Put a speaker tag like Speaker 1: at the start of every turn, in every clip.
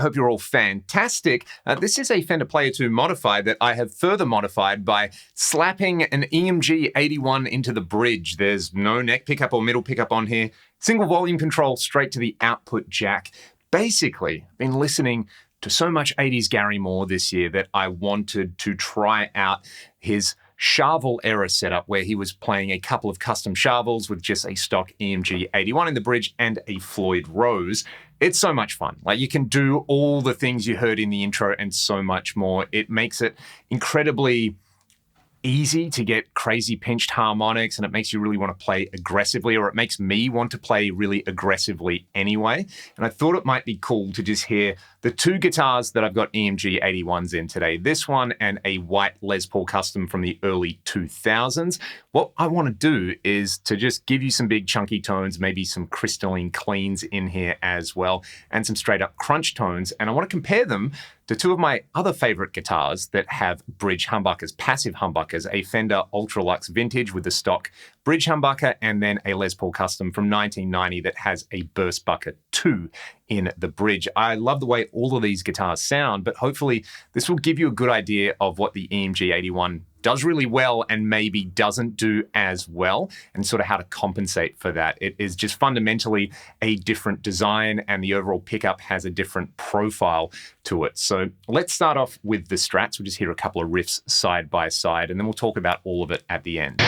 Speaker 1: hope you're all fantastic. This is a Fender Player 2 modified that I have further modified by slapping an EMG 81 into the bridge. There's no neck pickup or middle pickup on here. Single volume control straight to the output jack. Basically, I've been listening to so much 80s Gary Moore this year that I wanted to try out his Charvel era setup where he was playing a couple of custom Charvels with just a stock EMG 81 in the bridge and a Floyd Rose. It's so much fun. Like, you can do all the things you heard in the intro and so much more. It makes it incredibly easy to get crazy pinched harmonics, and it makes you really want to play aggressively, or it makes me want to play really aggressively anyway. And I thought it might be cool to just hear the two guitars that I've got EMG 81s in today. This one and a white Les Paul Custom from the early 2000s. What I want to do is to just give you some big chunky tones, maybe some crystalline cleans in here as well, and some straight up crunch tones. And I want to compare them to two of my other favorite guitars that have bridge humbuckers, passive humbuckers, a Fender Ultralux Vintage with the stock bridge humbucker, and then a Les Paul Custom from 1990 that has a Burst Bucket 2 in the bridge. I love the way all of these guitars sound, but hopefully this will give you a good idea of what the EMG 81 does really well and maybe doesn't do as well, and sort of how to compensate for that. It is just fundamentally a different design, and the overall pickup has a different profile to it. So let's start off with the Strats. We'll just hear a couple of riffs side by side, and then we'll talk about all of it at the end.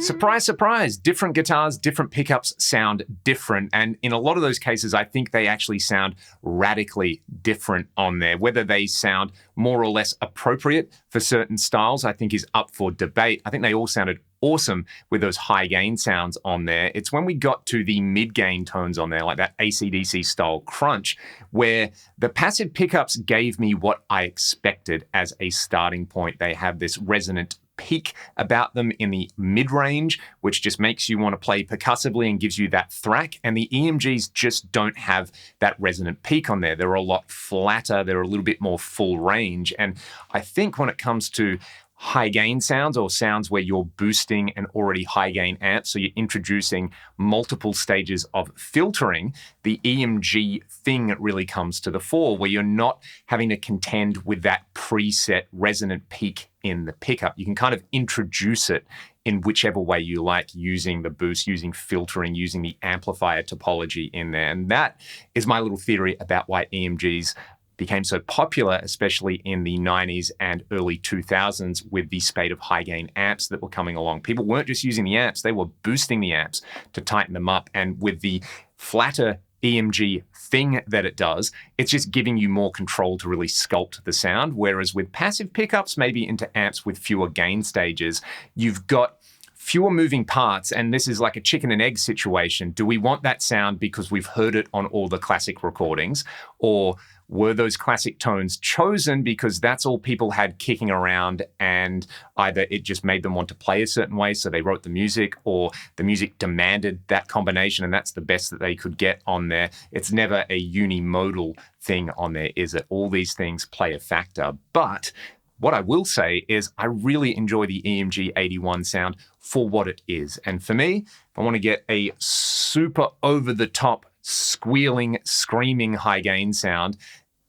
Speaker 1: Surprise, surprise, different guitars, different pickups sound different. And in a lot of those cases, I think they actually sound radically different on there. Whether they sound more or less appropriate for certain styles, I think is up for debate. I think they all sounded awesome with those high gain sounds on there. It's when we got to the mid gain tones on there, like that AC/DC style crunch, where the passive pickups gave me what I expected as a starting point. They have this resonant peak about them in the mid-range, which just makes you want to play percussively and gives you that thrack. And the EMGs just don't have that resonant peak on there. They're a lot flatter. They're a little bit more full range. And I think when it comes to high gain sounds or sounds where you're boosting an already high gain amp, so you're introducing multiple stages of filtering, the EMG thing really comes to the fore, where you're not having to contend with that preset resonant peak in the pickup. You can kind of introduce it in whichever way you like, using the boost, using filtering, using the amplifier topology in there. And that is my little theory about why EMGs became so popular, especially in the 90s and early 2000s with the spate of high gain amps that were coming along. People weren't just using the amps, they were boosting the amps to tighten them up. And with the flatter EMG thing that it does, it's just giving you more control to really sculpt the sound. Whereas with passive pickups, maybe into amps with fewer gain stages, you've got fewer moving parts, and this is like a chicken and egg situation. Do we want that sound because we've heard it on all the classic recordings, or were those classic tones chosen because that's all people had kicking around and either it just made them want to play a certain way, so they wrote the music, or the music demanded that combination and that's the best that they could get on there? It's never a unimodal thing on there, is it? All these things play a factor. But what I will say is I really enjoy the EMG 81 sound for what it is. And for me, if I want to get a super over-the-top, squealing, screaming high gain sound,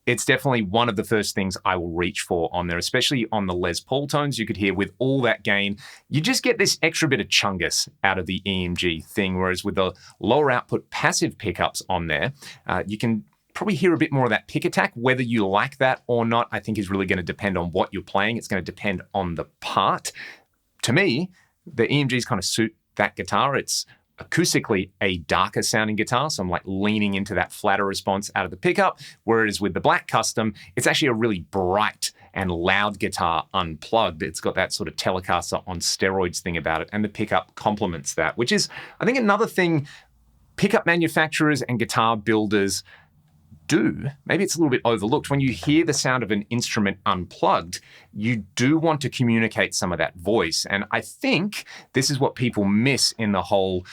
Speaker 1: it's definitely one of the first things I will reach for on there, especially on the Les Paul tones. You could hear with all that gain, you just get this extra bit of chungus out of the EMG thing, whereas with the lower output passive pickups on there, you can probably hear a bit more of that pick attack. Whether you like that or not, I think is really going to depend on what you're playing. It's going to depend on the part. To me, the EMGs kind of suit that guitar. It's acoustically a darker sounding guitar, so I'm like leaning into that flatter response out of the pickup, whereas with the Black Custom, it's actually a really bright and loud guitar unplugged. It's got that sort of Telecaster on steroids thing about it, and the pickup complements that, which is, I think, another thing pickup manufacturers and guitar builders do. Maybe it's a little bit overlooked. When you hear the sound of an instrument unplugged, you do want to communicate some of that voice. And I think this is what people miss in the whole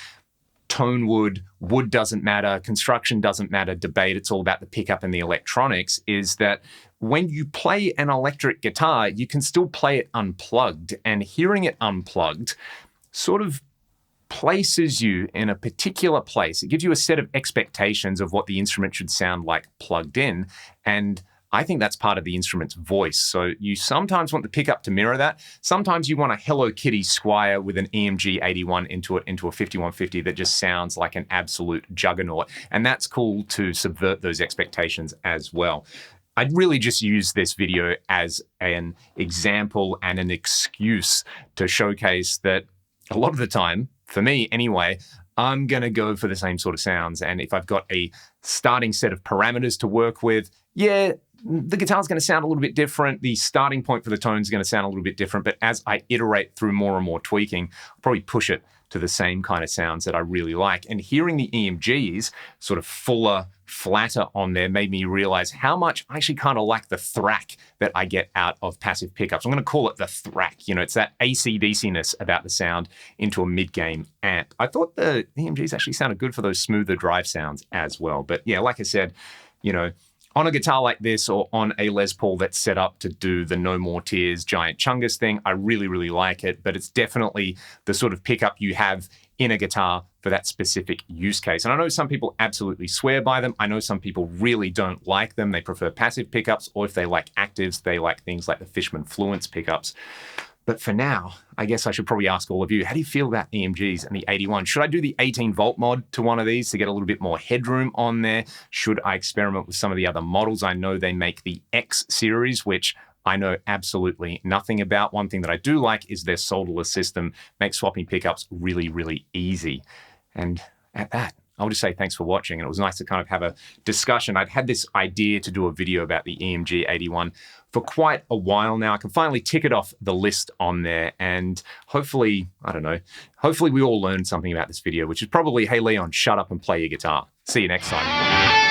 Speaker 1: tone wood doesn't matter, construction doesn't matter debate. It's all about the pickup and the electronics, is that when you play an electric guitar, you can still play it unplugged, and hearing it unplugged sort of places you in a particular place. It gives you a set of expectations of what the instrument should sound like plugged in. And I think that's part of the instrument's voice. So you sometimes want the pickup to mirror that. Sometimes you want a Hello Kitty Squire with an EMG 81 into a 5150 that just sounds like an absolute juggernaut. And that's cool to subvert those expectations as well. I'd really just use this video as an example and an excuse to showcase that a lot of the time, for me anyway, I'm going to go for the same sort of sounds. And if I've got a starting set of parameters to work with, yeah, the guitar's going to sound a little bit different. The starting point for the tone is going to sound a little bit different. But as I iterate through more and more tweaking, I'll probably push it to the same kind of sounds that I really like. And hearing the EMGs sort of fuller, flatter on there made me realize how much I actually kind of like the thrack that I get out of passive pickups. I'm going to call it the thrack. You know, it's that AC/DC-ness about the sound into a mid-gain amp. I thought the EMGs actually sounded good for those smoother drive sounds as well. But yeah, like I said, you know, on a guitar like this or on a Les Paul that's set up to do the No More Tears giant chungus thing, I really, really like it. But it's definitely the sort of pickup you have in a guitar for that specific use case. And I know some people absolutely swear by them. I know some people really don't like them. They prefer passive pickups, or if they like actives, they like things like the Fishman Fluence pickups. But for now, I guess I should probably ask all of you, how do you feel about EMGs and the 81? Should I do the 18 volt mod to one of these to get a little bit more headroom on there? Should I experiment with some of the other models? I know they make the X series, which I know absolutely nothing about. One thing that I do like is their solderless system makes swapping pickups really, really easy. And at that, I'll just say thanks for watching. And it was nice to kind of have a discussion. I'd had this idea to do a video about the EMG 81 for quite a while now. I can finally tick it off the list on there. And hopefully, I don't know, hopefully we all learned something about this video, which is probably, hey, Leon, shut up and play your guitar. See you next time.